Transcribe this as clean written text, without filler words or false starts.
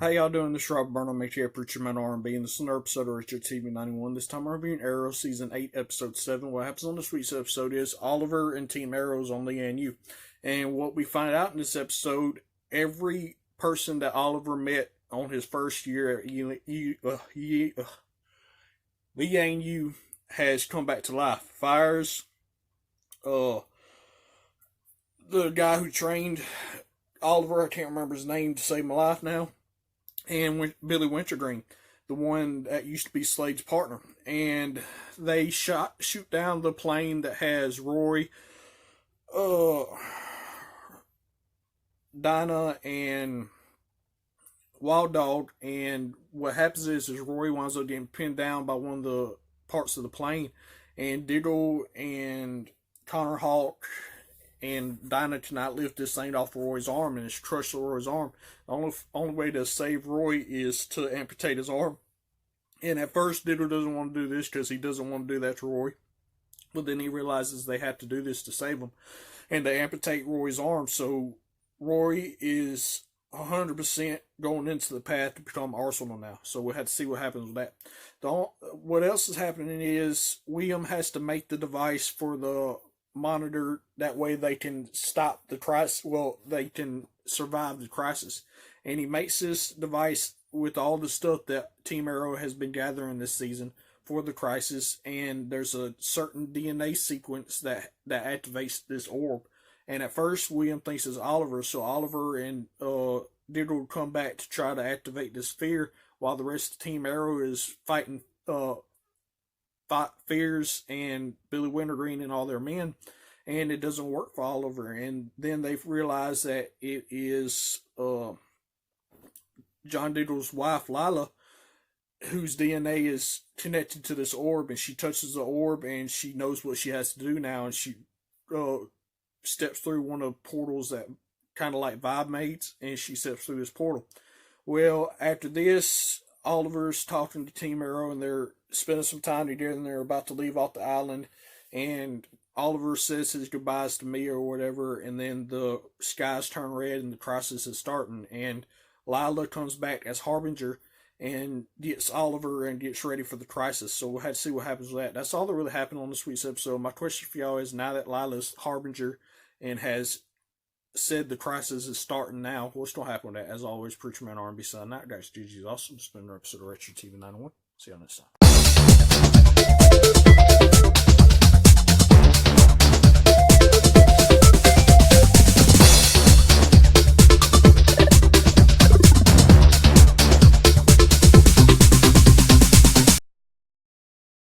How y'all doing? This is Rob Burnham, aka Preacher Man R&B, and this is another episode of Richard TV 91. This time we're reviewing Arrow Season 8, Episode 7. What happens on this week's episode is Oliver and Team Arrow's on the ANU. And what we find out in this episode, every person that Oliver met on his first year at the ANU has come back to life. Fires, the guy who trained Oliver, I can't remember his name to save my life now, and Billy Wintergreen, the one that used to be Slade's partner. And they shoot down the plane that has Roy, Dinah, and Wild Dog. And what happens is Roy winds up getting pinned down by one of the parts of the plane, and Diggle and Connor Hawk and Dinah cannot lift this thing off Roy's arm, and it's crushed Roy's arm. The only way to save Roy is to amputate his arm. And at first, Diggle doesn't want to do this because he doesn't want to do that to Roy. But then he realizes they have to do this to save him. And they amputate Roy's arm. So Roy is 100% going into the path to become Arsenal now. So we'll have to see what happens with that. What else is happening is William has to make the device for the monitor, that way they can stop the crisis. Well, they can survive the crisis. And he makes this device with all the stuff that Team Arrow has been gathering this season for the crisis. And there's a certain DNA sequence that activates this orb. And at first, William thinks it's Oliver, so Oliver and Diggle come back to try to activate this sphere, while the rest of Team Arrow is fighting Fears and Billy Wintergreen and all their men, and it doesn't work for Oliver. And then they realize that it is John Diggle's wife, Lila, whose DNA is connected to this orb, and she touches the orb and she knows what she has to do now, and she steps through one of the portals that kind of like Vibe Mates, and she steps through this portal. Well, after this, Oliver's talking to Team Arrow, and they're spending some time together, and they're about to leave off the island, and Oliver says his goodbyes to Mia or whatever, and then the skies turn red and the crisis is starting, and Lila comes back as Harbinger and gets Oliver and gets ready for the crisis. So we'll have to see what happens with that. That's all that really happened on this week's episode. My question for y'all is, now that Lila's Harbinger and has said the crisis is starting now, what's going to happen with that? As always, Preacher Man R&B signing out. Guys, GG's awesome. It's been another episode of Retro TV 91. See y'all next time.